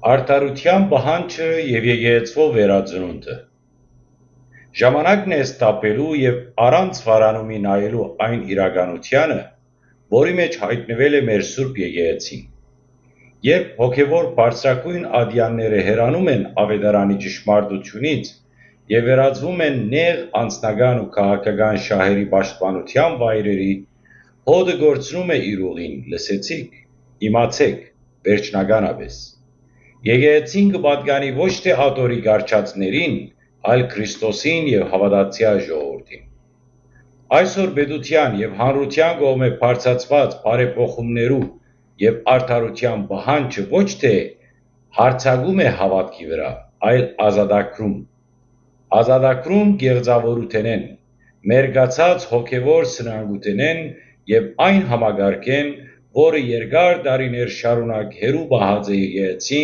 Արդարության պահանջը և եկեղեցվո վերածնունդը։ Ժամանակն է ստապելու և առանց վարանումի նայելու այն իրականությանը, որի մեջ հայտնվել է մեր Սուրբ Եկեղեցին։ Երբ հոգևոր բարձրագույն ատյանները հեռանում են ավետարանի ճշմարտությունից և վերածվում են նեղ անձնական ու քաղաքական շահերի պաշտպանության վայրերի, հոդը կորցնում է իր ուղին, լսեցի՞ք, իմացեք, վերջնականապես։ Եկեղեցին կպատկանի ոչ թե աթոռիկ առջածներին, այլ Քրիստոսին և հավատացյալ ժողովրդին։ Այսօր պետության և հանրության կողմէ բարձրացված բարեփոխումներու և արդարության պահանջը ոչ թե հարձակում է հավատքի վրա, այլ ազատագրում։ Ազատագրում կեղծավորութենեն, մերկացած հոգևոր սնանկութենեն և այն համակարգեն, որը երկար տարիներ շարունակ հեռու պահած է եկեղեցին